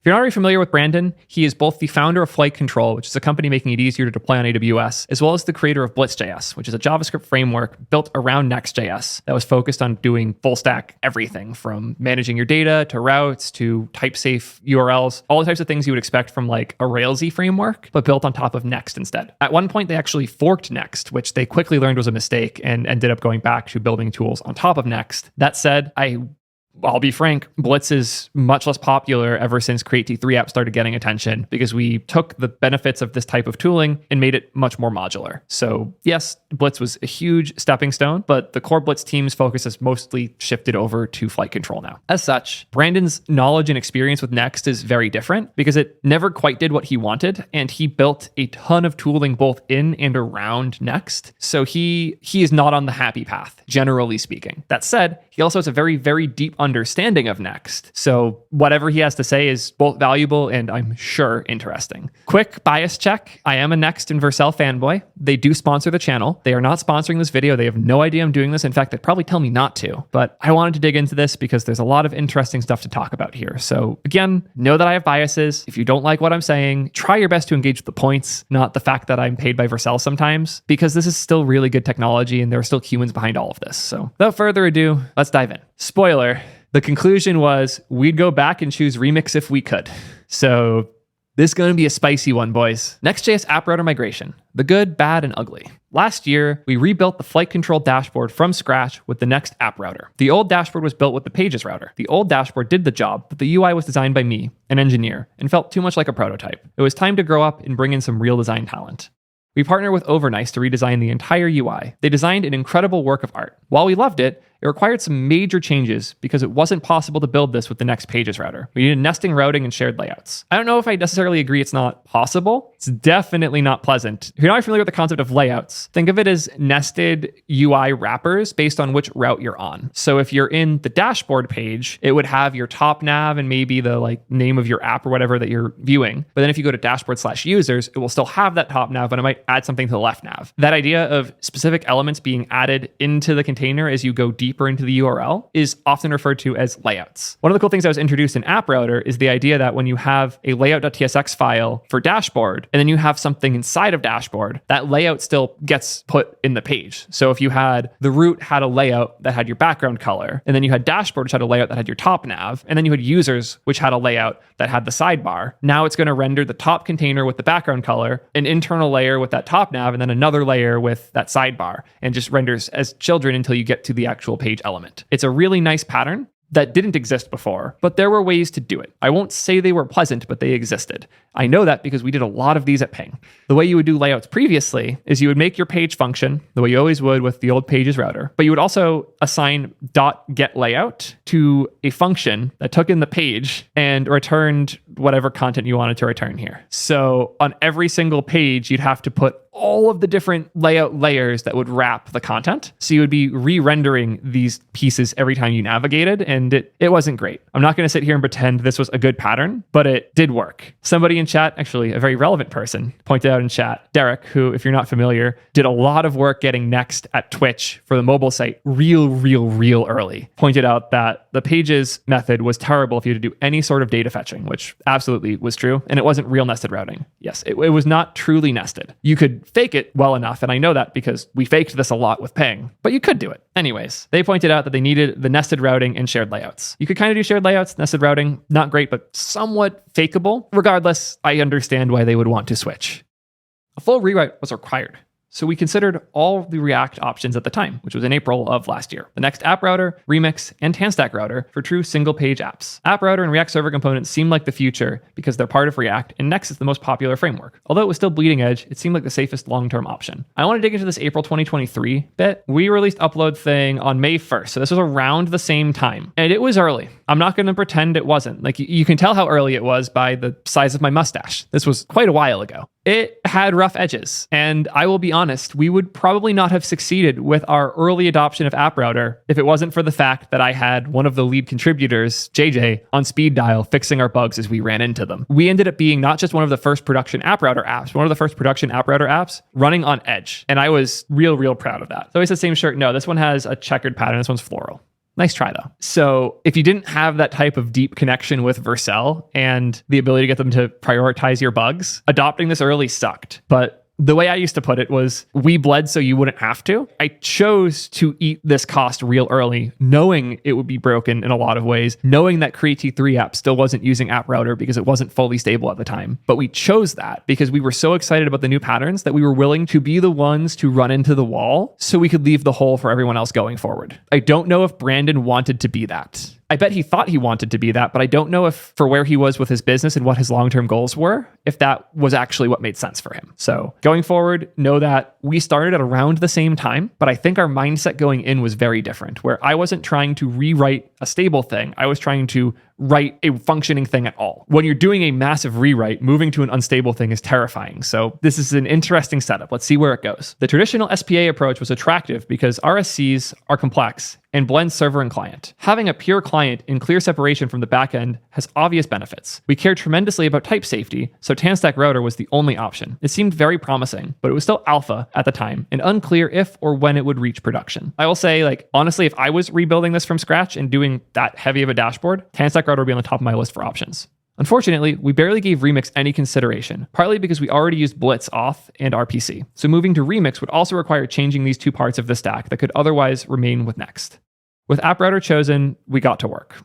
If you're not already familiar with Brandon, he is both the founder of FlightControl, which is a company making it easier to deploy on AWS, as well as the creator of Blitz.js, which is a JavaScript framework built around Next.js that was focused on doing full stack everything from managing your data to routes to type safe URLs, all the types of things you would expect from like a Railsy framework, but built on top of Next instead. At one point, they actually forked Next, which they quickly learned was a mistake and ended up going back to building tools on top of Next. That said, I'll be frank, Blitz is much less popular ever since Create T3 app started getting attention because we took the benefits of this type of tooling and made it much more modular. So yes, Blitz was a huge stepping stone, but the core Blitz team's focus has mostly shifted over to FlightControl now. As such, Brandon's knowledge and experience with Next is very different because it never quite did what he wanted, and he built a ton of tooling both in and around Next. So he is not on the happy path, generally speaking. That said, he also has a very, very deep understanding of Next. So whatever he has to say is both valuable and I'm sure interesting. Quick bias check. I am a Next and Vercel fanboy. They do sponsor the channel. They are not sponsoring this video. They have no idea I'm doing this. In fact, they'd probably tell me not to, but I wanted to dig into this because there's a lot of interesting stuff to talk about here. So again, know that I have biases. If you don't like what I'm saying, try your best to engage with the points, not the fact that I'm paid by Vercel sometimes, because this is still really good technology and there are still humans behind all of this. So without further ado, let's dive in. Spoiler. The conclusion was we'd go back and choose Remix if we could. So this is going to be a spicy one, boys. Next.js app router migration, the good, bad, and ugly. Last year, we rebuilt the FlightControl dashboard from scratch with the Next app router. The old dashboard was built with the Pages router. The old dashboard did the job, but the UI was designed by me, an engineer, and felt too much like a prototype. It was time to grow up and bring in some real design talent. We partnered with Overnice to redesign the entire UI. They designed an incredible work of art. While we loved it, it required some major changes because it wasn't possible to build this with the Next Pages router. We needed nesting routing and shared layouts. I don't know if I necessarily agree it's not possible. It's definitely not pleasant. If you're not familiar with the concept of layouts, think of it as nested UI wrappers based on which route you're on. So if you're in the dashboard page, it would have your top nav and maybe the name of your app or whatever that you're viewing. But then if you go to dashboard/users, it will still have that top nav, but it might add something to the left nav. That idea of specific elements being added into the container as you go deeper into the URL is often referred to as layouts. One of the cool things that was introduced in App Router is the idea that when you have a layout.tsx file for dashboard, and then you have something inside of dashboard, that layout still gets put in the page. So if you had the root had a layout that had your background color, and then you had dashboard which had a layout that had your top nav, and then you had users which had a layout that had the sidebar, now it's going to render the top container with the background color, an internal layer with that top nav, and then another layer with that sidebar, and just renders as children until you get to the actual page element. It's a really nice pattern that didn't exist before, but there were ways to do it. I won't say they were pleasant, but they existed. I know that because we did a lot of these at Ping. The way you would do layouts previously is you would make your page function the way you always would with the old Pages router, but you would also assign .getLayout to a function that took in the page and returned whatever content you wanted to return here. So on every single page, you'd have to put all of the different layout layers that would wrap the content. So you would be re-rendering these pieces every time you navigated, and it wasn't great. I'm not going to sit here and pretend this was a good pattern, but it did work. Somebody in chat, actually a very relevant person, pointed out in chat, Derek, who, if you're not familiar, did a lot of work getting Next at Twitch for the mobile site real early, pointed out that the Pages method was terrible if you had to do any sort of data fetching, which absolutely was true, and it wasn't real nested routing. Yes, it was not truly nested. You could fake it well enough, and I know that because we faked this a lot with Ping, but you could do it. Anyways, they pointed out that they needed the nested routing and shared layouts. You could kind of do shared layouts, nested routing, not great, but somewhat fakeable. Regardless, I understand why they would want to switch. A full rewrite was required. So we considered all the React options at the time, which was in April of last year. The Next App Router, Remix, and Handstack Router for true single-page apps. App Router and React Server components seemed like the future because they're part of React, and Next is the most popular framework. Although it was still bleeding edge, it seemed like the safest long-term option. I want to dig into this April 2023 bit. We released upload thing on May 1st, so this was around the same time. And it was early. I'm not going to pretend it wasn't. You can tell how early it was by the size of my mustache. This was quite a while ago. It had rough edges, and I will be honest, we would probably not have succeeded with our early adoption of App Router if it wasn't for the fact that I had one of the lead contributors, JJ, on speed dial fixing our bugs as we ran into them. We ended up being not just one of the first production App Router apps, one of the first production App Router apps running on Edge, and I was real proud of that. So it's the same shirt. No, this one has a checkered pattern. This one's floral. Nice try though. So if you didn't have that type of deep connection with Vercel and the ability to get them to prioritize your bugs, adopting this early sucked. But the way I used to put it was, we bled so you wouldn't have to. I chose to eat this cost real early, knowing it would be broken in a lot of ways, knowing that Create T3 app still wasn't using App Router because it wasn't fully stable at the time. But we chose that because we were so excited about the new patterns that we were willing to be the ones to run into the wall so we could leave the hole for everyone else going forward. I don't know if Brandon wanted to be that. I bet he thought he wanted to be that, but I don't know if for where he was with his business and what his long-term goals were, if that was actually what made sense for him. So going forward, know that we started at around the same time, but I think our mindset going in was very different, where I wasn't trying to rewrite a stable thing. I was trying to write a functioning thing at all. When you're doing a massive rewrite, moving to an unstable thing is terrifying. So this is an interesting setup. Let's see where it goes. The traditional SPA approach was attractive because RSCs are complex and blend server and client. Having a pure client in clear separation from the backend has obvious benefits. We cared tremendously about type safety, so TanStack Router was the only option. It seemed very promising, but it was still alpha at the time and unclear if or when it would reach production. I will say, honestly, if I was rebuilding this from scratch and doing that heavy of a dashboard, TanStack Router would be on the top of my list for options. Unfortunately, we barely gave Remix any consideration, partly because we already used Blitz, Auth, and RPC. So moving to Remix would also require changing these two parts of the stack that could otherwise remain with Next. With App Router chosen, we got to work.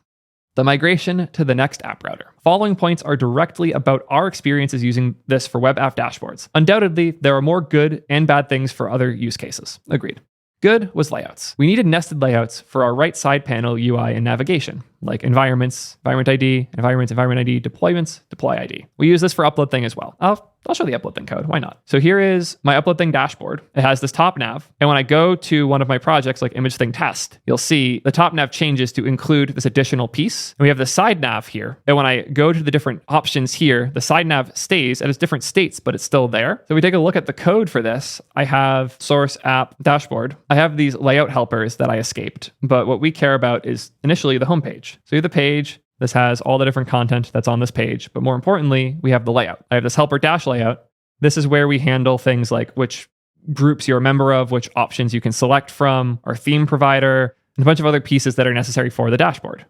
The migration to the Next App Router. Following points are directly about our experiences using this for web app dashboards. Undoubtedly, there are more good and bad things for other use cases. Agreed. Good was layouts. We needed nested layouts for our right side panel UI and navigation, like environments, environment ID, environment ID, deployments, deploy ID. We use this for upload thing as well. I'll show the upload thing code. Why not? So here is my upload thing dashboard. It has this top nav. And when I go to one of my projects like image thing test, you'll see the top nav changes to include this additional piece. And we have the side nav here. And when I go to the different options here, the side nav stays at its different states, but it's still there. So we take a look at the code for this. I have source app dashboard. I have these layout helpers that I escaped. But what we care about is initially the homepage. So you have the page. This has all the different content that's on this page. But more importantly, we have the layout. I have this helper dash layout. This is where we handle things like which groups you're a member of, which options you can select from, our theme provider, and a bunch of other pieces that are necessary for the dashboard.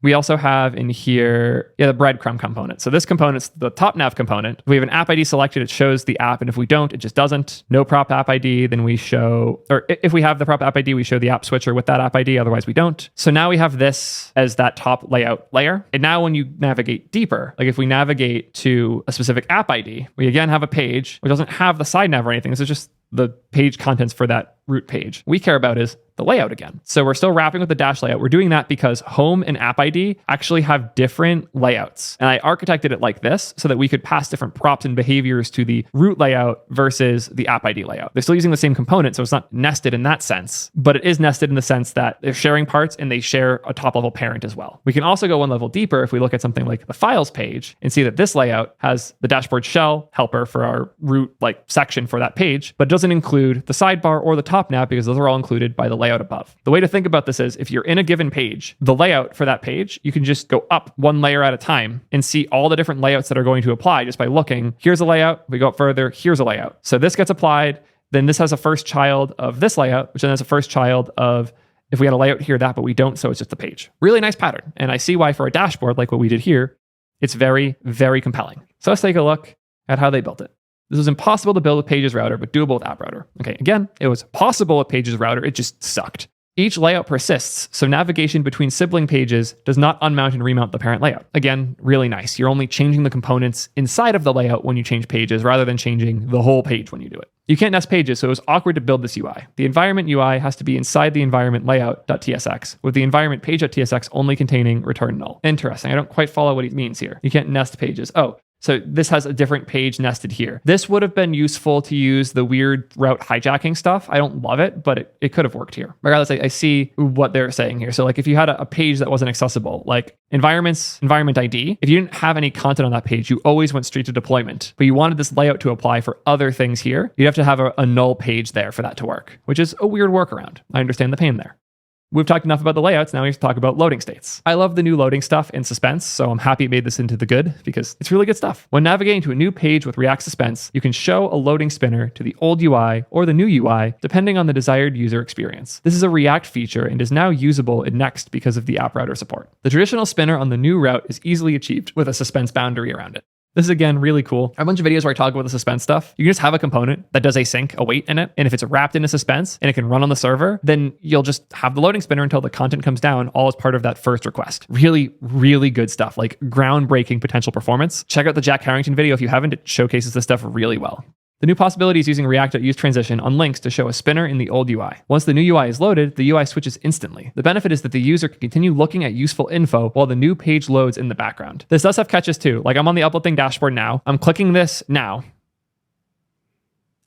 We also have in here, the breadcrumb component. So this component's the top nav component. If we have an app ID selected, it shows the app. And if we don't, it just doesn't. No prop app ID, then we show, or if we have the prop app ID, we show the app switcher with that app ID. Otherwise, we don't. So now we have this as that top layout layer. And now when you navigate deeper, like if we navigate to a specific app ID, we again have a page which doesn't have the side nav or anything. This is just the page contents for that root page. What we care about is the layout again. So we're still wrapping with the dash layout. We're doing that because home and app ID actually have different layouts. And I architected it like this so that we could pass different props and behaviors to the root layout versus the app ID layout. They're still using the same component, so it's not nested in that sense, but it is nested in the sense that they're sharing parts and they share a top level parent as well. We can also go one level deeper if we look at something like the files page and see that this layout has the dashboard shell helper for our root section for that page, but it doesn't include the sidebar or the top nav because those are all included by the layout above. The way to think about this is if you're in a given page, the layout for that page, you can just go up one layer at a time and see all the different layouts that are going to apply just by looking. Here's a layout. If we go up further, here's a layout. So this gets applied. Then this has a first child of this layout, which then has a first child of, if we had a layout here, that, but we don't. So it's just the page. Really nice pattern. And I see why for a dashboard like what we did here, it's very, very compelling. So let's take a look at how they built it. This was impossible to build with Pages Router, but doable with App Router. Okay, again, it was possible with Pages Router. It just sucked. Each layout persists, so navigation between sibling pages does not unmount and remount the parent layout. Again, really nice. You're only changing the components inside of the layout when you change pages rather than changing the whole page when you do it. You can't nest pages, so it was awkward to build this UI. The environment UI has to be inside the environment layout.tsx, with the environment page.tsx only containing return null. Interesting. I don't quite follow what he means here. You can't nest pages. Oh, so this has a different page nested here. This would have been useful to use the weird route hijacking stuff. I don't love it, but it could have worked here. Regardless, I see what they're saying here. So if you had a page that wasn't accessible, like environments, environment ID, if you didn't have any content on that page, you always went straight to deployment. But you wanted this layout to apply for other things here. You'd have to have a null page there for that to work, which is a weird workaround. I understand the pain there. We've talked enough about the layouts. Now we have to talk about loading states. I love the new loading stuff in Suspense, so I'm happy it made this into the good because it's really good stuff. When navigating to a new page with React Suspense, you can show a loading spinner to the old UI or the new UI, depending on the desired user experience. This is a React feature and is now usable in Next because of the app router support. The traditional spinner on the new route is easily achieved with a suspense boundary around it. This is, again, really cool. I have a bunch of videos where I talk about the suspense stuff. You can just have a component that does async, await in it. And if it's wrapped in a suspense and it can run on the server, then you'll just have the loading spinner until the content comes down, all as part of that first request. Really, really good stuff, like groundbreaking potential performance. Check out the Jack Harrington video if you haven't. It showcases this stuff really well. The new possibility is using React.useTransition on links to show a spinner in the old UI. Once the new UI is loaded, the UI switches instantly. The benefit is that the user can continue looking at useful info while the new page loads in the background. This does have catches too. Like I'm on the upload thing dashboard now. I'm clicking this now.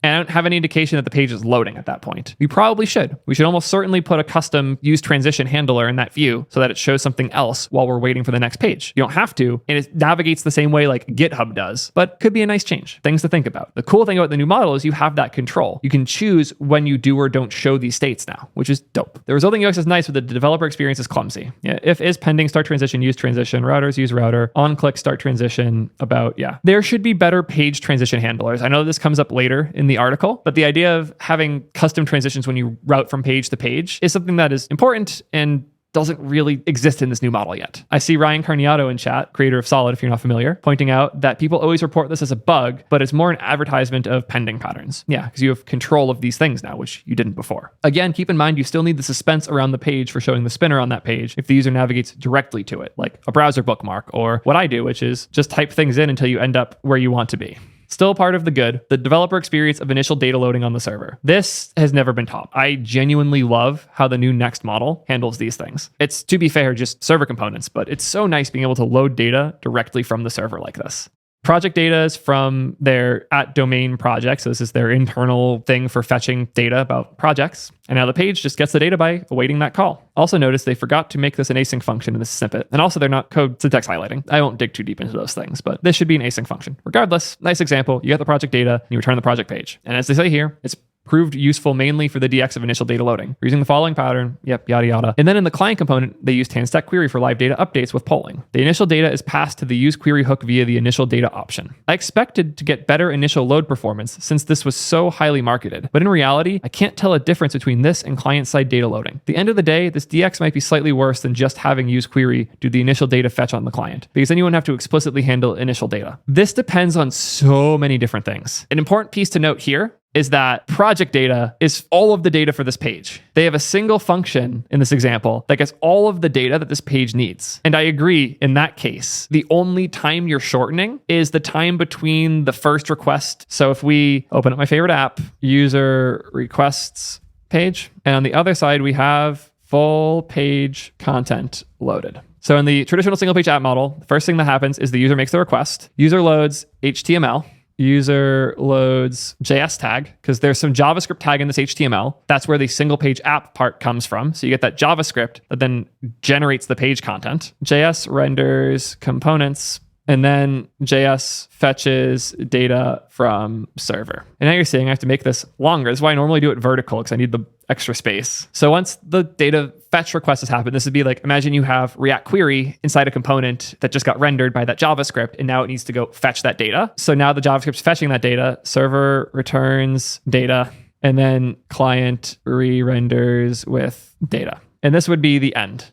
And I don't have any indication that the page is loading at that point. We probably should. We should almost certainly put a custom use transition handler in that view so that it shows something else while we're waiting for the next page. You don't have to, and it navigates the same way like GitHub does, but could be a nice change. Things to think about. The cool thing about the new model is you have that control. You can choose when you do or don't show these states now, which is dope. The resulting UX is nice, but the developer experience is clumsy. Yeah, if is pending start transition, use transition, routers use router, on click start transition, about, yeah. There should be better page transition handlers. I know this comes up later in the article, but the idea of having custom transitions when you route from page to page is something that is important and doesn't really exist in this new model yet. I see Ryan Carniato in chat, creator of Solid, if you're not familiar, pointing out that people always report this as a bug, but it's more an advertisement of pending patterns. Yeah, because you have control of these things now, which you didn't before. Again, keep in mind, you still need the suspense around the page for showing the spinner on that page if the user navigates directly to it, like a browser bookmark, or what I do, which is just type things in until you end up where you want to be. Still part of the good, the developer experience of initial data loading on the server. This has never been topped. I genuinely love how the new Next model handles these things. It's, to be fair, just server components, but it's so nice being able to load data directly from the server like this. Project data is from their @domain project. So this is their internal thing for fetching data about projects. And now the page just gets the data by awaiting that call. Also notice they forgot to make this an async function in this snippet. And also they're not code syntax highlighting. I won't dig too deep into those things, but this should be an async function. Regardless, nice example. You get the project data and you return the project page. And as they say here, it's proved useful mainly for the DX of initial data loading. We're using the following pattern, yada yada. And then in the client component, they used handstack query for live data updates with polling. The initial data is passed to the use query hook via the initial data option. I expected to get better initial load performance since this was so highly marketed, but in reality, I can't tell a difference between this and client-side data loading. At the end of the day, this DX might be slightly worse than just having use query do the initial data fetch on the client, because then you won't have to explicitly handle initial data. This depends on so many different things. An important piece to note here is that project data is all of the data for this page. They have a single function in this example that gets all of the data that this page needs. And I agree, in that case, the only time you're shortening is the time between the first request. So if we open up my favorite app, user requests page, and on the other side, we have full page content loaded. So in the traditional single page app model, the first thing that happens is the user makes the request, user loads HTML, user loads JS tag, because there's some JavaScript tag in this HTML. That's where the single page app part comes from. So you get that JavaScript that then generates the page content. JS renders components, and then JS fetches data from server. And now you're seeing I have to make this longer. That's why I normally do it vertical, because I need the extra space. So once the data fetch request has happened, this would be like, imagine you have React query inside a component that just got rendered by that JavaScript, and now it needs to go fetch that data. So now the JavaScript's fetching that data, server returns data, and then client re-renders with data. And this would be the end.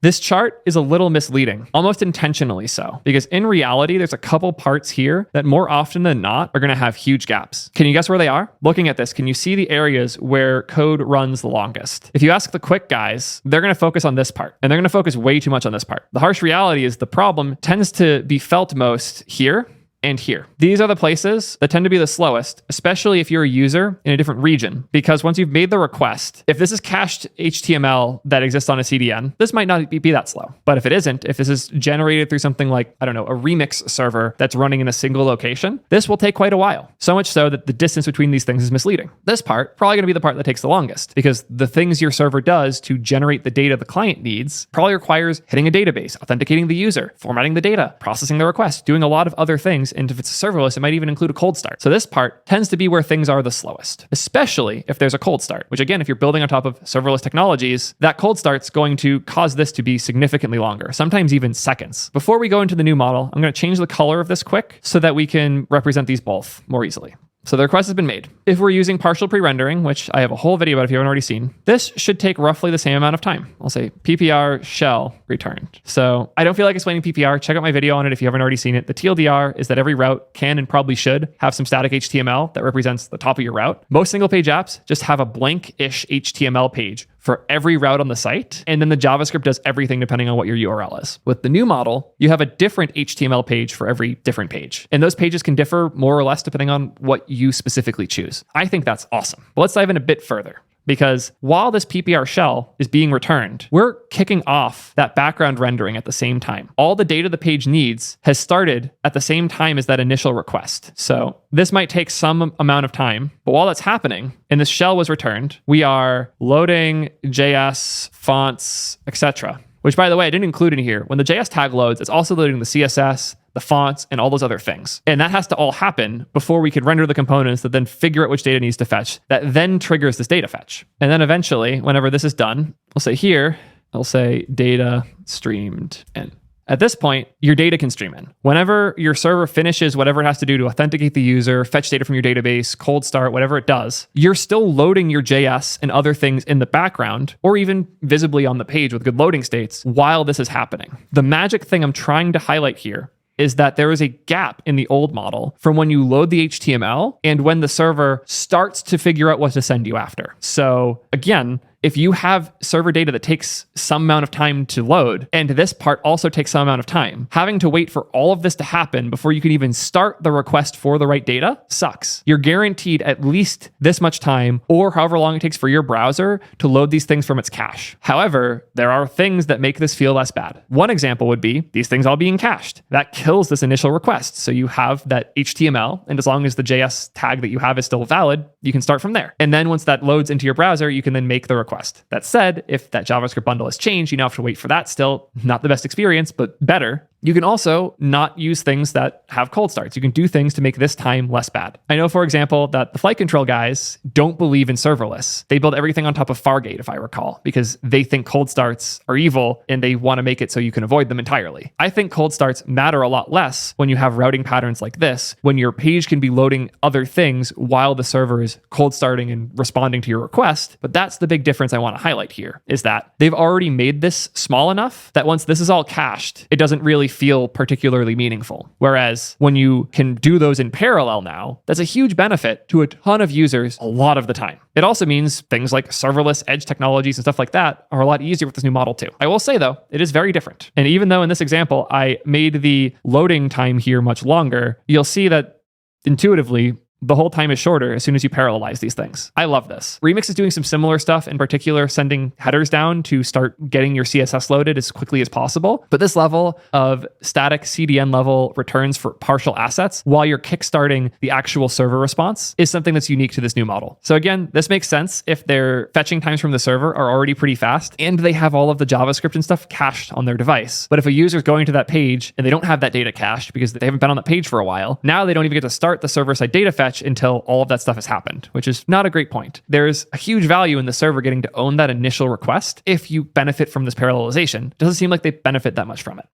This chart is a little misleading, almost intentionally so, because in reality, there's a couple parts here that more often than not are going to have huge gaps. Can you guess where they are? Looking at this, can you see the areas where code runs the longest? If you ask the quick guys, they're going to focus on this part, and they're going to focus way too much on this part. The harsh reality is the problem tends to be felt most here and here. These are the places that tend to be the slowest, especially if you're a user in a different region, because once you've made the request, if this is cached HTML that exists on a CDN, this might not be that slow. But if it isn't, if this is generated through something like, I don't know, a remix server that's running in a single location, this will take quite a while. So much so that the distance between these things is misleading. This part, probably going to be the part that takes the longest, because the things your server does to generate the data the client needs probably requires hitting a database, authenticating the user, formatting the data, processing the request, doing a lot of other things and if it's serverless, it might even include a cold start. So this part tends to be where things are the slowest, especially if there's a cold start, which again, if you're building on top of serverless technologies, that cold start's going to cause this to be significantly longer, sometimes even seconds. Before we go into the new model, I'm going to change the color of this quick so that we can represent these both more easily. So the request has been made. If we're using partial pre-rendering, which I have a whole video about if you haven't already seen, this should take roughly the same amount of time. I'll say PPR shell returned. So I don't feel like explaining PPR. Check out my video on it if you haven't already seen it. The TLDR is that every route can and probably should have some static HTML that represents the top of your route. Most single page apps just have a blank-ish HTML page for every route on the site. And then the JavaScript does everything depending on what your URL is. With the new model, you have a different HTML page for every different page. And those pages can differ more or less depending on what you specifically choose. I think that's awesome. But let's dive in a bit further. Because while this PPR shell is being returned, we're kicking off that background rendering at the same time. All the data the page needs has started at the same time as that initial request. So this might take some amount of time, but while that's happening and this shell was returned, we are loading JS, fonts, etc. Which, by the way, I didn't include in here. When the JS tag loads, it's also loading the CSS, the fonts, and all those other things. And that has to all happen before we can render the components that then figure out which data needs to fetch. That then triggers this data fetch. And then eventually, whenever this is done, I'll say here, I'll say data streamed in. At this point, your data can stream in. Whenever your server finishes whatever it has to do to authenticate the user, fetch data from your database, cold start, whatever it does, you're still loading your JS and other things in the background, or even visibly on the page with good loading states while this is happening. The magic thing I'm trying to highlight here is that there is a gap in the old model from when you load the HTML and when the server starts to figure out what to send you after. So again, if you have server data that takes some amount of time to load, and this part also takes some amount of time, having to wait for all of this to happen before you can even start the request for the right data sucks. You're guaranteed at least this much time, or however long it takes for your browser to load these things from its cache. However, there are things that make this feel less bad. One example would be these things all being cached. That kills this initial request. So you have that HTML, and as long as the JS tag that you have is still valid, you can start from there. And then once that loads into your browser, you can then make the request. That said, if that JavaScript bundle has changed, you now have to wait for that still. Not the best experience, but better. You can also not use things that have cold starts. You can do things to make this time less bad. I know, for example, that the FlightControl guys don't believe in serverless. They build everything on top of Fargate, if I recall, because they think cold starts are evil and they want to make it so you can avoid them entirely. I think cold starts matter a lot less when you have routing patterns like this, when your page can be loading other things while the server is cold starting and responding to your request. But that's the big difference I want to highlight here, is that they've already made this small enough that once this is all cached, it doesn't really feel particularly meaningful. Whereas when you can do those in parallel now, that's a huge benefit to a ton of users a lot of the time. It also means things like serverless edge technologies and stuff like that are a lot easier with this new model too. I will say though, it is very different. And even though in this example, I made the loading time here much longer, you'll see that intuitively, the whole time is shorter as soon as you parallelize these things. I love this. Remix is doing some similar stuff, in particular, sending headers down to start getting your CSS loaded as quickly as possible. But this level of static CDN level returns for partial assets while you're kickstarting the actual server response is something that's unique to this new model. So again, this makes sense if their fetching times from the server are already pretty fast and they have all of the JavaScript and stuff cached on their device. But if a user is going to that page and they don't have that data cached because they haven't been on that page for a while, now they don't even get to start the server-side data fetch until all of that stuff has happened, which is not a great point. There's a huge value in the server getting to own that initial request if you benefit from this parallelization. It doesn't seem like they benefit that much from it.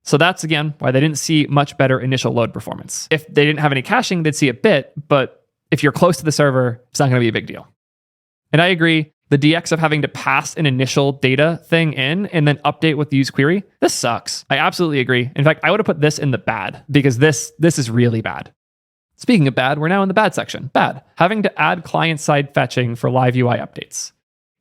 So that's, again, why they didn't see much better initial load performance. If they didn't have any caching, they'd see a bit, but if you're close to the server, it's not going to be a big deal. And I agree, the DX of having to pass an initial data thing in and then update with the use query, this sucks. I absolutely agree. In fact, I would have put this in the bad because this is really bad. Speaking of bad, we're now in the bad section. Bad. Having to add client-side fetching for live UI updates.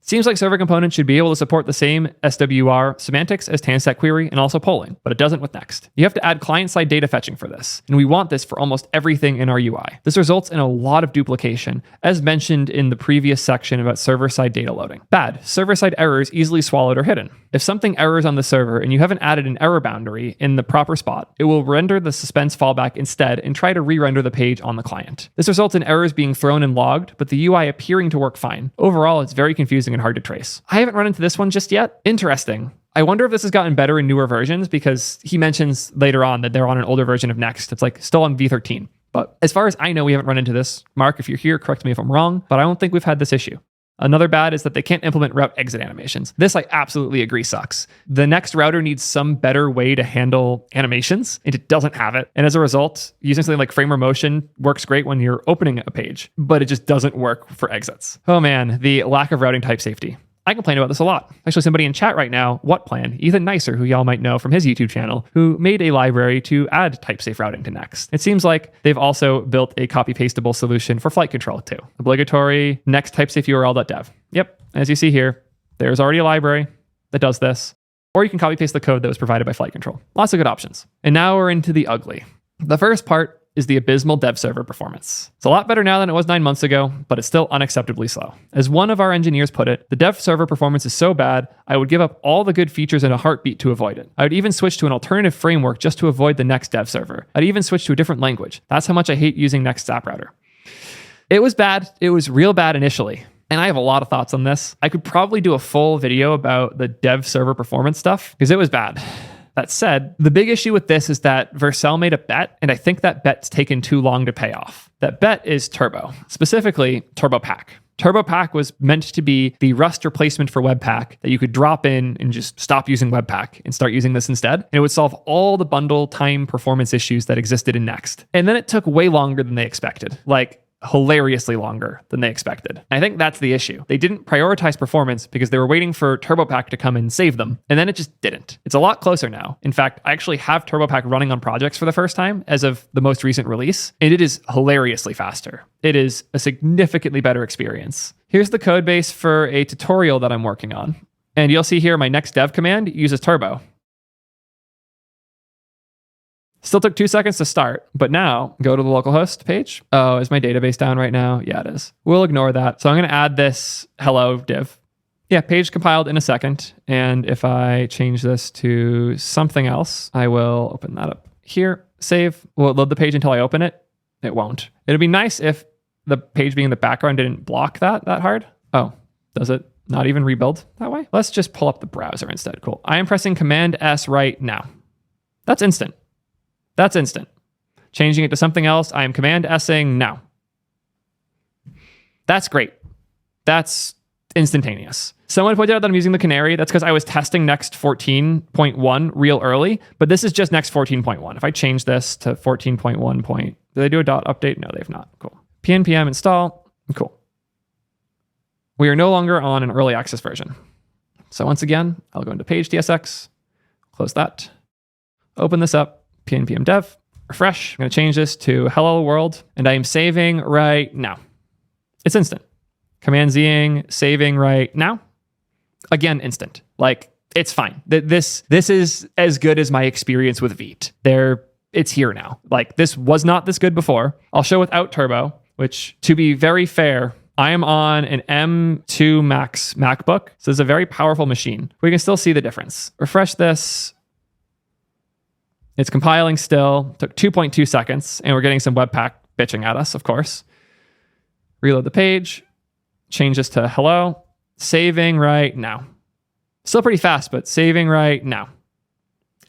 Seems like server components should be able to support the same SWR semantics as tan-stack query and also polling, but it doesn't with Next. You have to add client-side data fetching for this, and we want this for almost everything in our UI. This results in a lot of duplication, as mentioned in the previous section about server-side data loading. Bad. Server-side errors easily swallowed or hidden. If something errors on the server and you haven't added an error boundary in the proper spot, it will render the suspense fallback instead and try to re-render the page on the client. This results in errors being thrown and logged, but the UI appearing to work fine. Overall, it's very confusing and hard to trace. I haven't run into this one just yet. Interesting. I wonder if this has gotten better in newer versions, because he mentions later on that they're on an older version of Next. It's like still on v13. But as far as I know, we haven't run into this. Mark, if you're here, correct me if I'm wrong, but I don't think we've had this issue. Another bad is that they can't implement route exit animations. This I absolutely agree sucks. The Next router needs some better way to handle animations, and it doesn't have it. And as a result, using something like framer motion works great when you're opening a page, but it just doesn't work for exits. Oh man, the lack of routing type safety. I complain about this a lot. Actually, somebody in chat right now, Whatplan, Ethan Nicer, who y'all might know from his YouTube channel, who made a library to add type-safe routing to Next. It seems like they've also built a copy-pastable solution for FlightControl too. Obligatory next type-safe URL.dev. Yep, as you see here, there's already a library that does this. Or you can copy-paste the code that was provided by FlightControl. Lots of good options. And now we're into the ugly. The first part is the abysmal dev server performance. It's a lot better now than it was 9 months ago, but it's still unacceptably slow. As one of our engineers put it, the dev server performance is so bad, I would give up all the good features in a heartbeat to avoid it. I would even switch to an alternative framework just to avoid the Next dev server. I'd even switch to a different language. That's how much I hate using Next app router. It was bad. It was real bad initially. And I have a lot of thoughts on this. I could probably do a full video about the dev server performance stuff because it was bad. That said, the big issue with this is that Vercel made a bet, and I think that bet's taken too long to pay off. That bet is Turbo, specifically TurboPack. TurboPack was meant to be the Rust replacement for Webpack that you could drop in and just stop using Webpack and start using this instead. And it would solve all the bundle time performance issues that existed in Next. And then it took way longer than they expected. Like, hilariously longer than they expected. I think that's the issue. They didn't prioritize performance because they were waiting for TurboPack to come and save them. And then it just didn't. It's a lot closer now. In fact, I actually have TurboPack running on projects for the first time as of the most recent release, and it is hilariously faster. It is a significantly better experience. Here's the code base for a tutorial that I'm working on. And you'll see here my next dev command uses Turbo. Still took 2 seconds to start, but now go to the localhost page. Oh, is my database down right now? Yeah, it is. We'll ignore that. So I'm going to add this hello div. Yeah, page compiled in a second. And if I change this to something else, I will open that up here. Save. Will it load the page until I open it? It won't. It'd be nice if the page being in the background didn't block that hard. Oh, does it not even rebuild that way? Let's just pull up the browser instead. Cool. I am pressing Command S right now. That's instant. That's instant. Changing it to something else, I am Command S-ing now. That's great. That's instantaneous. Someone pointed out that I'm using the canary. That's because I was testing Next 14.1 real early, but this is just Next 14.1. If I change this to 14.1 did they do a dot update? No, they've not. Cool. pnpm install. Cool. We are no longer on an early access version. So once again, I'll go into page TSX, close that, open this up, npm dev, refresh. I'm going to change this to hello world, and I am saving right now. It's instant. Command Z-ing, saving right now. Again, instant. Like, it's fine. This is as good as my experience with Vite. It's here now. Like, this was not this good before. I'll show without Turbo, which, to be very fair, I am on an M2 Max MacBook, so it's a very powerful machine. We can still see the difference. Refresh this. It's compiling still. Took 2.2 seconds, and we're getting some Webpack bitching at us, of course. Reload the page. Change this to hello. Saving right now. Still pretty fast, but saving right now.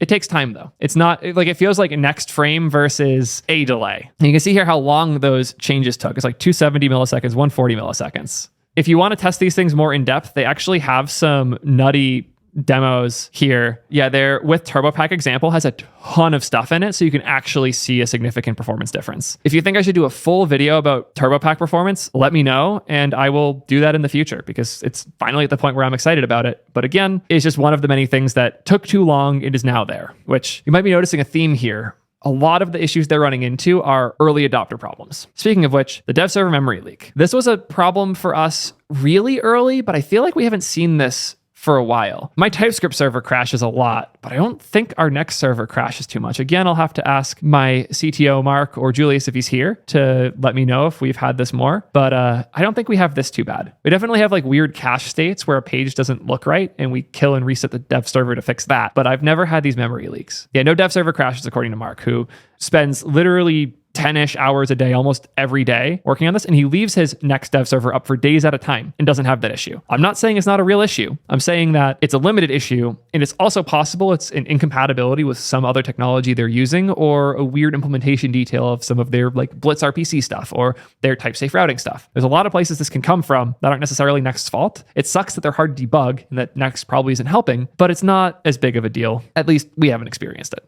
It takes time, though. It's not like, it feels like a next frame versus a delay. And you can see here how long those changes took. It's like 270 milliseconds, 140 milliseconds. If you want to test these things more in depth, they actually have some nutty demos here. Yeah, they're with TurboPack example has a ton of stuff in it, so you can actually see a significant performance difference. If you think I should do a full video about TurboPack performance, let me know, and I will do that in the future because it's finally at the point where I'm excited about it. But again, it's just one of the many things that took too long. It is now there, which you might be noticing a theme here. A lot of the issues they're running into are early adopter problems. Speaking of which, the dev server memory leak. This was a problem for us really early, but I feel like we haven't seen this for a while. My TypeScript server crashes a lot, but I don't think our Next server crashes too much. Again, I'll have to ask my CTO, Mark, or Julius if he's here to let me know if we've had this more, but I don't think we have this too bad. We definitely have like weird cache states where a page doesn't look right, and we kill and reset the dev server to fix that, but I've never had these memory leaks. Yeah, no dev server crashes according to Mark, who spends literally 10-ish hours a day, almost every day working on this. And he leaves his Next dev server up for days at a time and doesn't have that issue. I'm not saying it's not a real issue. I'm saying that it's a limited issue. And it's also possible it's an incompatibility with some other technology they're using, or a weird implementation detail of some of their like Blitz RPC stuff or their type safe routing stuff. There's a lot of places this can come from that aren't necessarily Next's fault. It sucks that they're hard to debug and that Next probably isn't helping, but it's not as big of a deal. At least we haven't experienced it.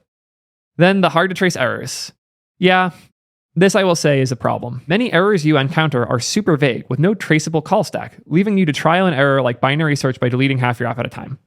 Then the hard to trace errors. Yeah, this I will say is a problem. Many errors you encounter are super vague with no traceable call stack, leaving you to trial and error like binary search by deleting half your app at a time.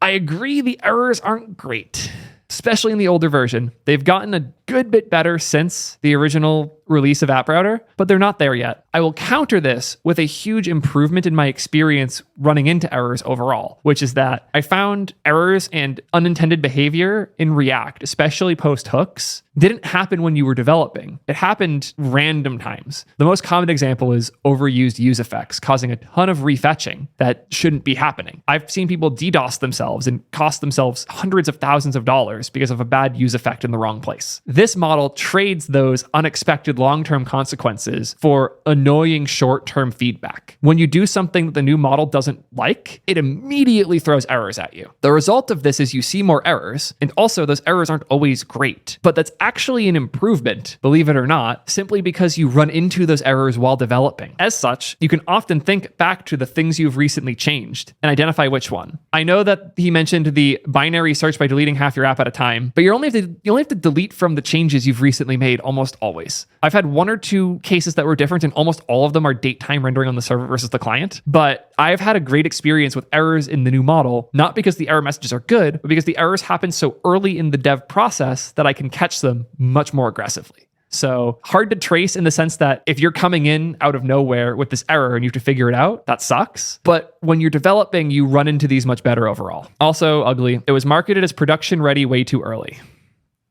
I agree the errors aren't great, especially in the older version. They've gotten a good bit better since the original release of App Router, but they're not there yet. I will counter this with a huge improvement in my experience running into errors overall, which is that I found errors and unintended behavior in React, especially post hooks, didn't happen when you were developing. It happened random times. The most common example is overused use effects, causing a ton of refetching that shouldn't be happening. I've seen people DDoS themselves and cost themselves hundreds of thousands of dollars because of a bad use effect in the wrong place. This model trades those unexpected long-term consequences for annoying short-term feedback. When you do something that the new model doesn't like, it immediately throws errors at you. The result of this is you see more errors, and also those errors aren't always great, but that's actually an improvement, believe it or not, simply because you run into those errors while developing. As such, you can often think back to the things you've recently changed and identify which one. I know that he mentioned the binary search by deleting half your app at a time, but you only have to delete from the changes you've recently made almost always. I've had one or two cases that were different, and almost all of them are date time rendering on the server versus the client. But I've had a great experience with errors in the new model, not because the error messages are good, but because the errors happen so early in the dev process that I can catch them much more aggressively. So hard to trace in the sense that if you're coming in out of nowhere with this error and you have to figure it out, that sucks. But when you're developing, you run into these much better overall. Also ugly. It was marketed as production ready way too early.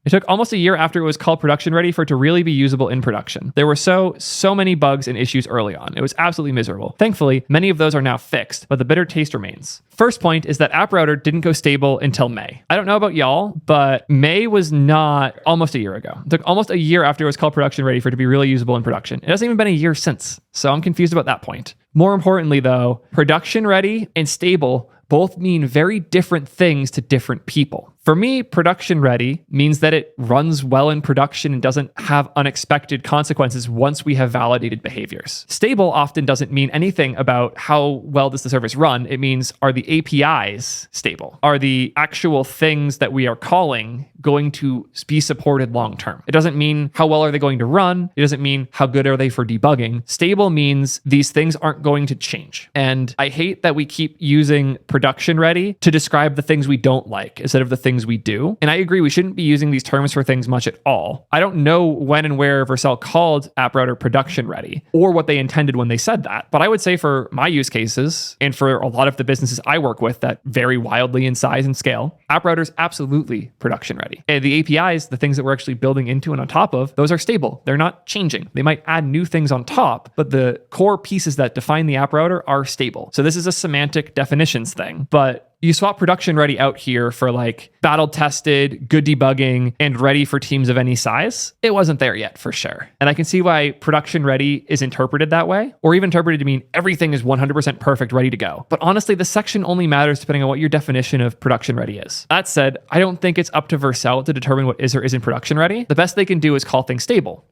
It took almost a year after it was called production ready for it to really be usable in production. There were so many bugs and issues early on. It was absolutely miserable. Thankfully, many of those are now fixed, but the bitter taste remains. First point is that App Router didn't go stable until May. I don't know about y'all, but May was not almost a year ago. It took almost a year after it was called production ready for it to be really usable in production. It hasn't even been a year since, so I'm confused about that point. More importantly though, production ready and stable both mean very different things to different people. For me, production ready means that it runs well in production and doesn't have unexpected consequences once we have validated behaviors. Stable often doesn't mean anything about how well does the service run. It means, are the APIs stable? Are the actual things that we are calling going to be supported long term? It doesn't mean how well are they going to run. It doesn't mean how good are they for debugging. Stable means these things aren't going to change. And I hate that we keep using production ready to describe the things we don't like instead of the things we do. And I agree, we shouldn't be using these terms for things much at all. I don't know when and where Vercel called App Router production ready or what they intended when they said that. But I would say for my use cases and for a lot of the businesses I work with that vary wildly in size and scale, App Router is absolutely production ready. And the APIs, the things that we're actually building into and on top of, those are stable. They're not changing. They might add new things on top, but the core pieces that define the App Router are stable. So this is a semantic definitions thing, but you swap production ready out here for like battle tested, good debugging, and ready for teams of any size. It wasn't there yet for sure. And I can see why production ready is interpreted that way, or even interpreted to mean everything is 100% perfect, ready to go. But honestly, the section only matters depending on what your definition of production ready is. That said, I don't think it's up to Vercel to determine what is or isn't production ready. The best they can do is call things stable,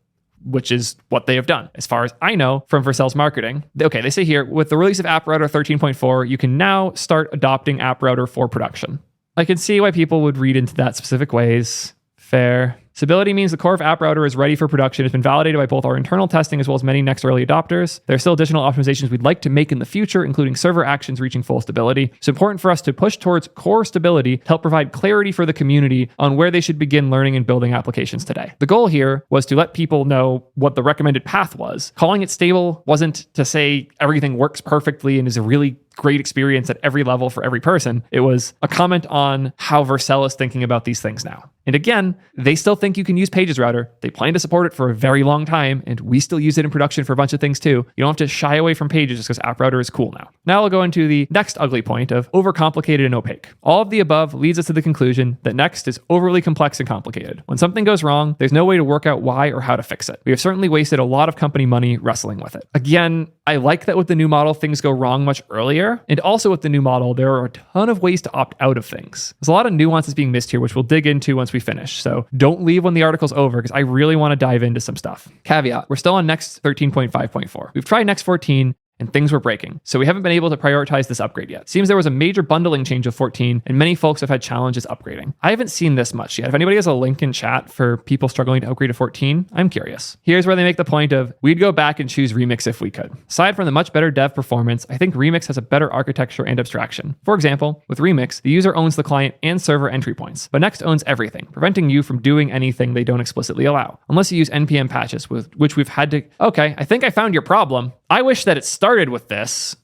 which is what they have done. As far as I know from Vercel's marketing, okay, they say here, with the release of App Router 13.4, you can now start adopting App Router for production. I can see why people would read into that specific ways. Fair. Stability means the core of App Router is ready for production. It's been validated by both our internal testing as well as many Next early adopters. There are still additional optimizations we'd like to make in the future, including server actions reaching full stability. It's important for us to push towards core stability to help provide clarity for the community on where they should begin learning and building applications today. The goal here was to let people know what the recommended path was. Calling it stable wasn't to say everything works perfectly and is a really great experience at every level for every person. It was a comment on how Vercel is thinking about these things now. And again, they still think you can use Pages Router. They plan to support it for a very long time, and we still use it in production for a bunch of things too. You don't have to shy away from Pages just because App Router is cool now. Now I'll go into the next ugly point of overcomplicated and opaque. All of the above leads us to the conclusion that Next is overly complex and complicated. When something goes wrong, there's no way to work out why or how to fix it. We have certainly wasted a lot of company money wrestling with it. Again, I like that with the new model, things go wrong much earlier. And also with the new model, there are a ton of ways to opt out of things. There's a lot of nuances being missed here, which we'll dig into once we finish. So don't leave when the article's over because I really want to dive into some stuff. Caveat, we're still on Next 13.5.4. We've tried Next 14 and things were breaking. So we haven't been able to prioritize this upgrade yet. Seems there was a major bundling change of 14 and many folks have had challenges upgrading. I haven't seen this much yet. If anybody has a link in chat for people struggling to upgrade to 14, I'm curious. Here's where they make the point of, we'd go back and choose Remix if we could. Aside from the much better dev performance, I think Remix has a better architecture and abstraction. For example, with Remix, the user owns the client and server entry points, but Next owns everything, preventing you from doing anything they don't explicitly allow. Unless you use NPM patches, with which we've had to... Okay, I think I found your problem. I wish that it started with this.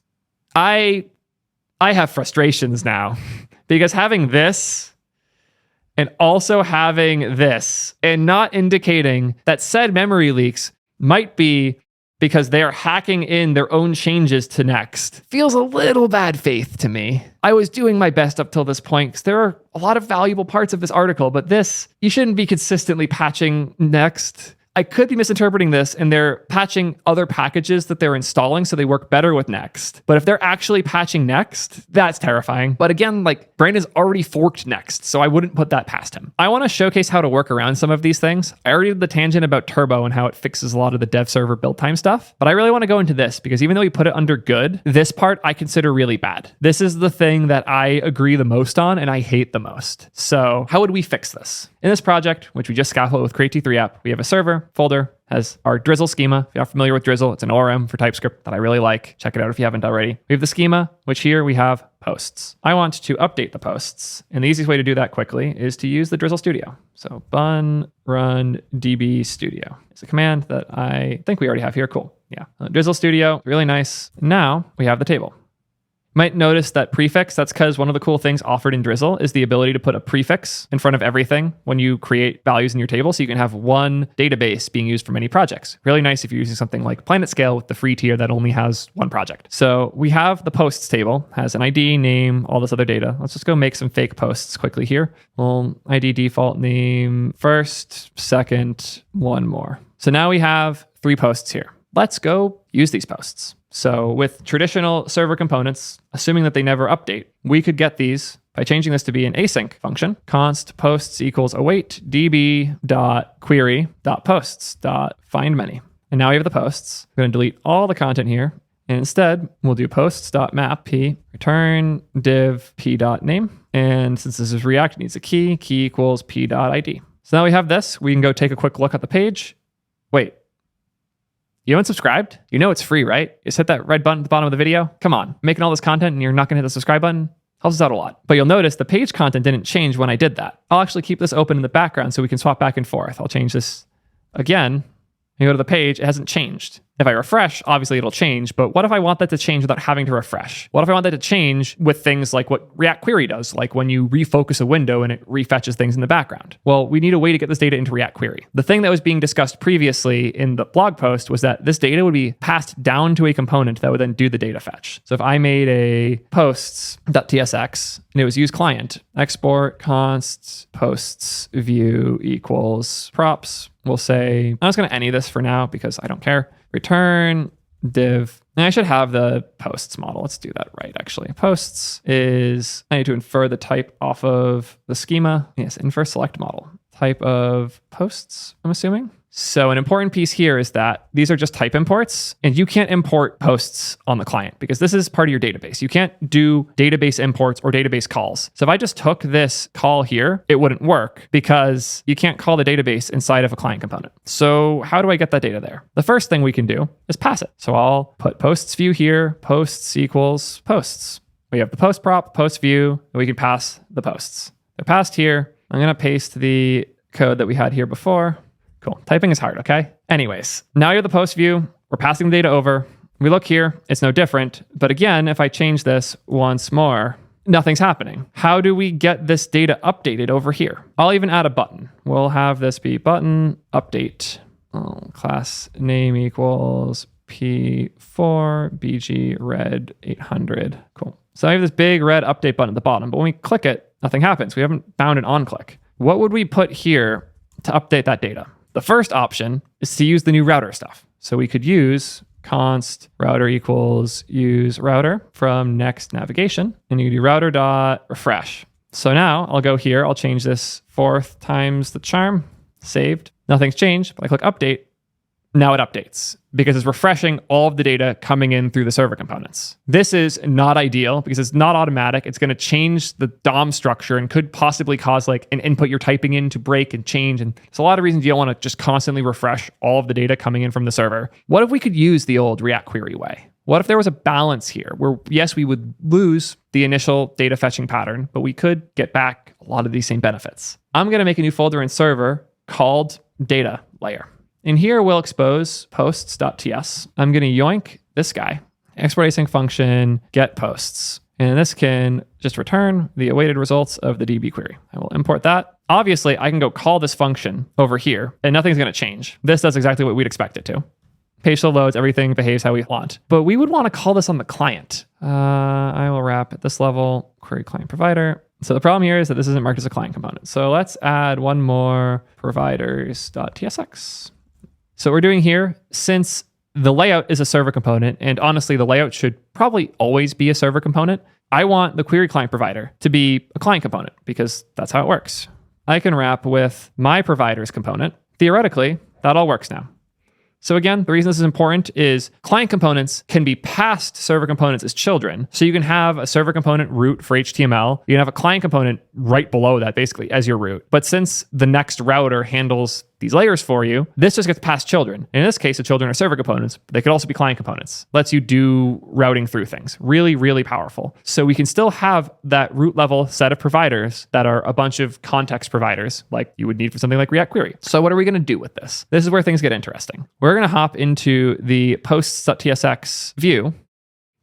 I have frustrations now because having this and also having this and not indicating that said memory leaks might be because they are hacking in their own changes to Next feels a little bad faith to me. I was doing my best up till this point because there are a lot of valuable parts of this article, but this, you shouldn't be consistently patching Next. I could be misinterpreting this and they're patching other packages that they're installing so they work better with Next. But if they're actually patching Next, that's terrifying. But again, like Brandon's already forked Next, so I wouldn't put that past him. I want to showcase how to work around some of these things. I already did the tangent about Turbo and how it fixes a lot of the dev server build time stuff. But I really want to go into this because even though we put it under good, this part I consider really bad. This is the thing that I agree the most on and I hate the most. So how would we fix this? In this project, which we just scaffolded with Create T3 app, we have a server folder, has our Drizzle schema. If you're not familiar with Drizzle, it's an ORM for TypeScript that I really like. Check it out if you haven't already. We have the schema, which here we have posts. I want to update the posts. And the easiest way to do that quickly is to use the Drizzle Studio. So bun run db studio. It's a command that I think we already have here. Cool. Yeah. Drizzle Studio, really nice. Now we have the table. Might notice that prefix, that's because one of the cool things offered in Drizzle is the ability to put a prefix in front of everything when you create values in your table. So you can have one database being used for many projects. Really nice if you're using something like PlanetScale with the free tier that only has one project. So we have the posts table, has an ID, name, all this other data. Let's just go make some fake posts quickly here. Well, ID default name, first, second, one more. So now we have 3 posts here. Let's go use these posts. So with traditional server components, assuming that they never update, we could get these by changing this to be an async function. Const posts equals await db.query.posts.findMany. And now we have the posts. I'm going to delete all the content here. And instead, we'll do posts.map p return div p.name. And since this is React, it needs a key equals p.id. So now we have this. We can go take a quick look at the page. Wait. You haven't subscribed? You know it's free, right? Just hit that red button at the bottom of the video. Come on, making all this content and you're not gonna hit the subscribe button? Helps us out a lot. But you'll notice the page content didn't change when I did that. I'll actually keep this open in the background so we can swap back and forth. I'll change this again. You go to the page, it hasn't changed. If I refresh, obviously it'll change, but what if I want that to change without having to refresh? What if I want that to change with things like what React Query does, like when you refocus a window and it refetches things in the background? Well, we need a way to get this data into React Query. The thing that was being discussed previously in the blog post was that this data would be passed down to a component that would then do the data fetch. So if I made a posts.tsx and it was use client, export const posts view equals props, we'll say, I'm just going to any this for now because I don't care. Return div. And I should have the posts model. Let's do that right, actually. Posts is, I need to infer the type off of the schema. Yes, infer select model. Type of posts, I'm assuming. So an important piece here is that these are just type imports, and you can't import posts on the client because this is part of your database. You can't do database imports or database calls. So if I just took this call here, it wouldn't work because you can't call the database inside of a client component. So how do I get that data there? The first thing we can do is pass it. So I'll put posts view here, posts equals posts. We have the post prop, post view, and we can pass the posts. They're passed here. I'm going to paste the code that we had here before. Cool. Typing is hard, okay? Anyways, now you're the post view. We're passing the data over. We look here. It's no different. But again, if I change this once more, nothing's happening. How do we get this data updated over here? I'll even add a button. We'll have this be button update. Class name equals P4 BG red 800. Cool. So I have this big red update button at the bottom, but when we click it, nothing happens. We haven't found an onClick. What would we put here to update that data? The first option is to use the new router stuff. So we could use const router equals use router from next navigation, and you do router dot refresh. So now I'll go here. I'll change this 4th times the charm. Saved. Nothing's changed, but I click update. Now it updates because it's refreshing all of the data coming in through the server components. This is not ideal because it's not automatic. It's going to change the DOM structure and could possibly cause like an input you're typing in to break and change. And there's a lot of reasons you don't want to just constantly refresh all of the data coming in from the server. What if we could use the old React query way? What if there was a balance here where, yes, we would lose the initial data fetching pattern, but we could get back a lot of these same benefits? I'm going to make a new folder in server called data layer. In here, we'll expose posts.ts. I'm going to yoink this guy, export async function, get posts. And this can just return the awaited results of the DB query. I will import that. Obviously, I can go call this function over here, and nothing's going to change. This does exactly what we'd expect it to. Page still loads, everything behaves how we want. But we would want to call this on the client. I will wrap at this level, query client provider. So the problem here is that this isn't marked as a client component. So let's add one more providers.tsx. So what we're doing here, since the layout is a server component, and honestly, the layout should probably always be a server component, I want the query client provider to be a client component because that's how it works. I can wrap with my providers component. Theoretically, that all works now. So again, the reason this is important is client components can be passed server components as children. So you can have a server component root for HTML. You can have a client component right below that basically as your root. But since the next router handles these layers for you, this just gets passed children. And in this case, the children are server components, but they could also be client components. Lets you do routing through things. Really, really powerful. So we can still have that root level set of providers that are a bunch of context providers like you would need for something like React Query. So what are we going to do with this? This is where things get interesting. We're going to hop into the posts.tsx view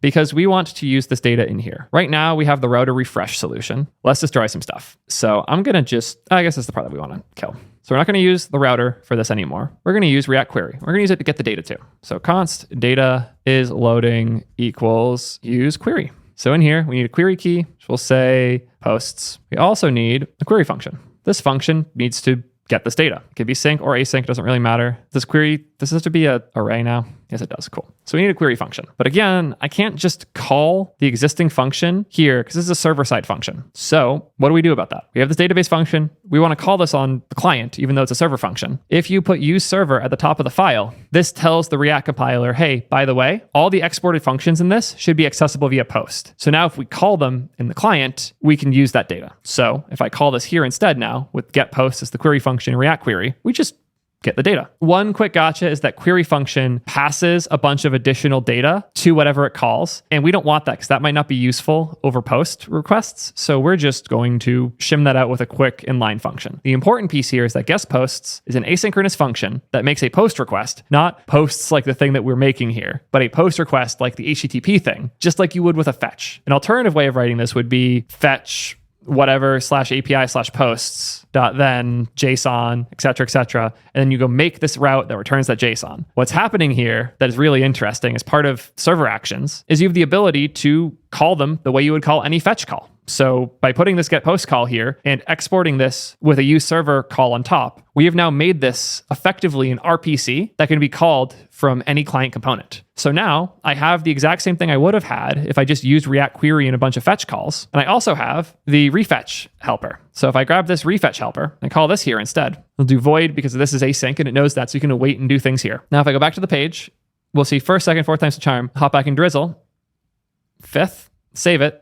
because we want to use this data in here. Right now, we have the router refresh solution. Let's destroy some stuff. So I'm going to I guess that's the part that we want to kill. So we're not going to use the router for this anymore. We're going to use React Query. We're going to use it to get the data too. So const data is loading equals use query. So in here, we need a query key, which will say posts. We also need a query function. This function needs to get this data. It could be sync or async, doesn't really matter. This has to be an array now. Yes, it does. Cool. So we need a query function. But again, I can't just call the existing function here because this is a server-side function. So what do we do about that? We have this database function. We want to call this on the client, even though it's a server function. If you put use server at the top of the file, this tells the React compiler, hey, by the way, all the exported functions in this should be accessible via post. So now if we call them in the client, we can use that data. So if I call this here instead now with get post as the query function in React Query, we just get the data. One quick gotcha is that query function passes a bunch of additional data to whatever it calls. And we don't want that because that might not be useful over post requests. So we're just going to shim that out with a quick inline function. The important piece here is that guest posts is an asynchronous function that makes a post request, not posts like the thing that we're making here, but a post request like the HTTP thing, just like you would with a fetch. An alternative way of writing this would be fetch whatever /API/posts then JSON, et cetera, and then you go make this route that returns that JSON. What's happening here that is really interesting as part of server actions is you have the ability to call them the way you would call any fetch call. So by putting this get post call here and exporting this with a use server call on top, we have now made this effectively an RPC that can be called from any client component. So now I have the exact same thing I would have had if I just used React Query and a bunch of fetch calls. And I also have the refetch helper. So if I grab this refetch helper and call this here instead, we'll do void because this is async and it knows that, so you can wait and do things here. Now if I go back to the page, we'll see first, second, fourth times the charm, hop back in drizzle, fifth, save it,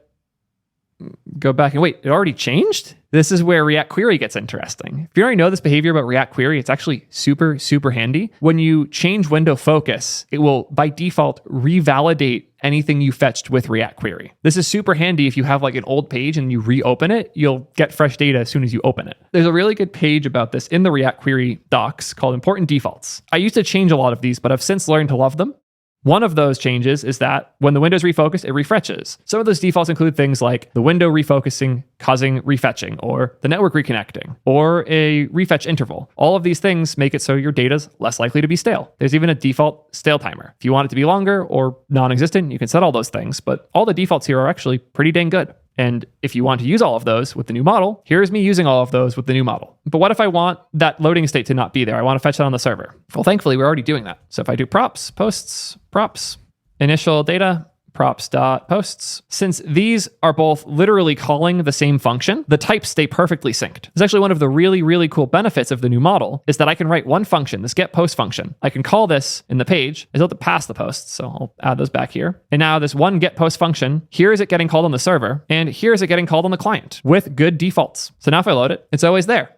go back and wait, it already changed? This is where React Query gets interesting. If you already know this behavior about React Query, it's actually super, super handy. When you change window focus, it will by default revalidate anything you fetched with React Query. This is super handy if you have like an old page and you reopen it, you'll get fresh data as soon as you open it. There's a really good page about this in the React Query docs called Important Defaults. I used to change a lot of these, but I've since learned to love them. One of those changes is that when the window is refocused, it refetches. Some of those defaults include things like the window refocusing causing refetching, or the network reconnecting, or a refetch interval. All of these things make it so your data's less likely to be stale. There's even a default stale timer. If you want it to be longer or non-existent, you can set all those things, but all the defaults here are actually pretty dang good. And if you want to use all of those with the new model, here's me using all of those with the new model. But what if I want that loading state to not be there? I want to fetch that on the server. Well, thankfully, we're already doing that. So if I do props, posts, props, initial data, props.posts. Since these are both literally calling the same function, the types stay perfectly synced. It's actually one of the really, really cool benefits of the new model is that I can write one function, this getPost function. I can call this in the page. I still have to pass the posts, so I'll add those back here. And now this one getPost function, here is it getting called on the server, and here is it getting called on the client with good defaults. So now if I load it, it's always there.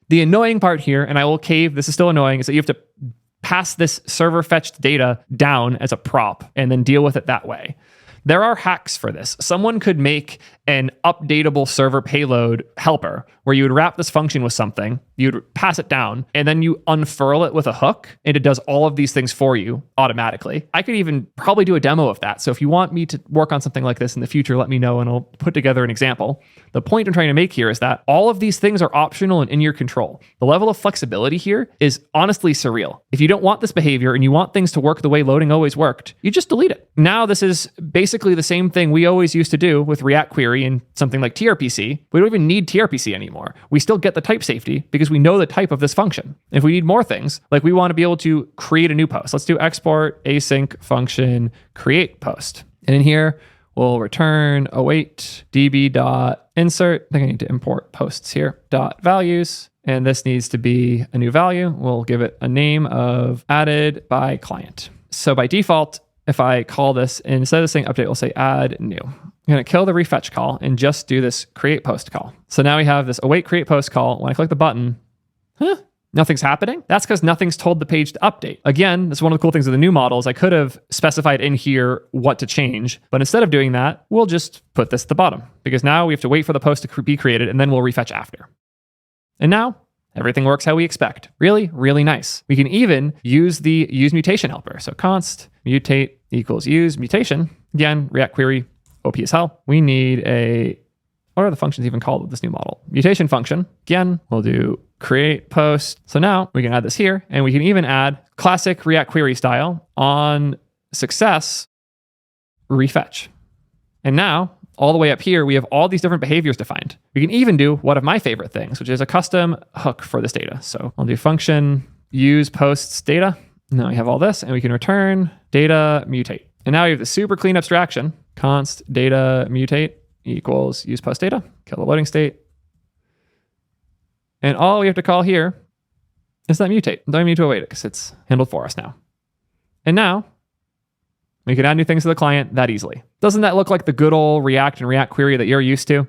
The annoying part here, and I will cave, this is still annoying, is that you have to pass this server fetched data down as a prop and then deal with it that way. There are hacks for this. Someone could make an updatable server payload helper where you would wrap this function with something, you'd pass it down, and then you unfurl it with a hook, and it does all of these things for you automatically. I could even probably do a demo of that. So if you want me to work on something like this in the future, let me know and I'll put together an example. The point I'm trying to make here is that all of these things are optional and in your control. The level of flexibility here is honestly surreal. If you don't want this behavior and you want things to work the way loading always worked, you just delete it. Now this is basically the same thing we always used to do with React Query and something like TRPC. We don't even need TRPC anymore. We still get the type safety because we know the type of this function. If we need more things, like we want to be able to create a new post, let's do export async function create post. And in here, we'll return await db.insert. I think I need to import posts here, .values. And this needs to be a new value. We'll give it a name of added by client. So by default, if I call this, instead of saying update, we'll say add new. I'm going to kill the refetch call and just do this create post call. So now we have this await create post call. When I click the button, nothing's happening. That's because nothing's told the page to update. Again, this is one of the cool things of the new models. I could have specified in here what to change, but instead of doing that, we'll just put this at the bottom because now we have to wait for the post to be created and then we'll refetch after. And now everything works how we expect. Really, really nice. We can even use the use mutation helper. So const mutate equals use mutation. Again, React Query, OP as hell. We need what are the functions even called with this new model? Mutation function. Again, we'll do create post. So now we can add this here and we can even add classic React Query style on success refetch. And now all the way up here, we have all these different behaviors defined. We can even do one of my favorite things, which is a custom hook for this data. So I'll do function use posts data. Now we have all this and we can return data mutate. And now we have the super clean abstraction. Const data mutate equals use post data, kill the loading state. And all we have to call here is that mutate. Don't even need to await it because it's handled for us now. And now we can add new things to the client that easily. Doesn't that look like the good old React and React Query that you're used to?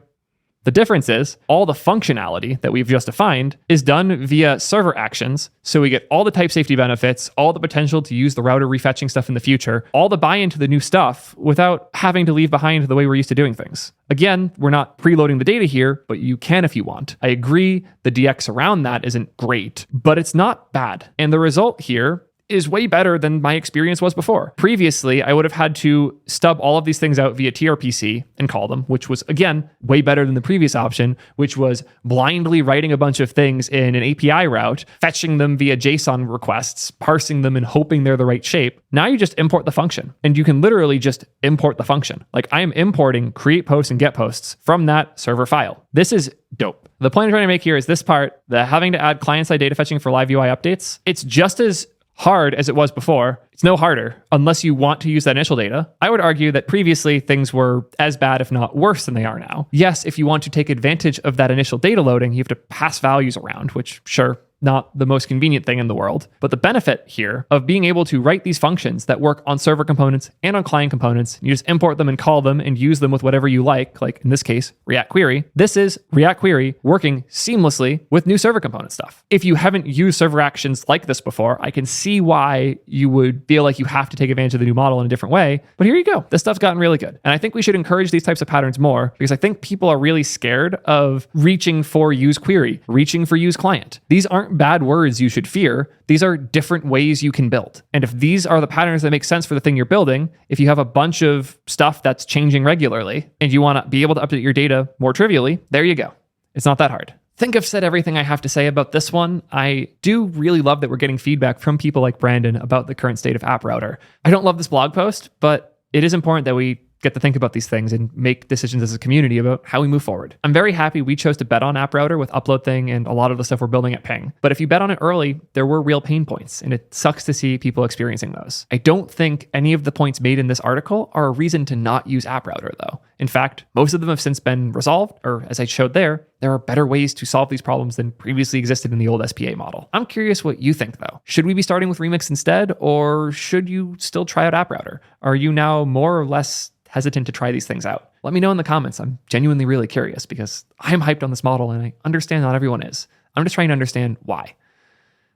The difference is all the functionality that we've just defined is done via server actions. So we get all the type safety benefits, all the potential to use the router refetching stuff in the future, all the buy-in to the new stuff without having to leave behind the way we're used to doing things. Again, we're not preloading the data here, but you can if you want. I agree the DX around that isn't great, but it's not bad. And the result here is way better than my experience was before. Previously, I would have had to stub all of these things out via TRPC and call them, which was, again, way better than the previous option, which was blindly writing a bunch of things in an API route, fetching them via JSON requests, parsing them and hoping they're the right shape. Now you just import the function, and you can literally just import the function. Like I am importing create posts and get posts from that server file. This is dope. The point I'm trying to make here is this part, the having to add client-side data fetching for live UI updates. It's just as hard as it was before. It's no harder unless you want to use that initial data. I would argue that previously things were as bad, if not worse than they are now. Yes, if you want to take advantage of that initial data loading, you have to pass values around, which sure, not the most convenient thing in the world. But the benefit here of being able to write these functions that work on server components and on client components, you just import them and call them and use them with whatever you like in this case, React Query. This is React Query working seamlessly with new server component stuff. If you haven't used server actions like this before, I can see why you would feel like you have to take advantage of the new model in a different way. But here you go. This stuff's gotten really good. And I think we should encourage these types of patterns more because I think people are really scared of reaching for use query, reaching for use client. These aren't aren't bad words you should fear. These are different ways you can build. And if these are the patterns that make sense for the thing you're building, if you have a bunch of stuff that's changing regularly and you want to be able to update your data more trivially, there you go. It's not that hard. I think I've said everything I have to say about this one. I do really love that we're getting feedback from people like Brandon about the current state of App Router. I don't love this blog post, but it is important that we get to think about these things and make decisions as a community about how we move forward. I'm very happy we chose to bet on App Router with Upload Thing and a lot of the stuff we're building at Ping. But if you bet on it early, there were real pain points, and it sucks to see people experiencing those. I don't think any of the points made in this article are a reason to not use App Router, though. In fact, most of them have since been resolved, or as I showed there are better ways to solve these problems than previously existed in the old SPA model. I'm curious what you think, though. Should we be starting with Remix instead, or should you still try out App Router? Are you now more or less hesitant to try these things out? Let me know in the comments. I'm genuinely really curious because I'm hyped on this model and I understand not everyone is. I'm just trying to understand why.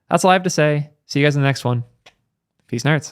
That's all I have to say. See you guys in the next one. Peace, nerds.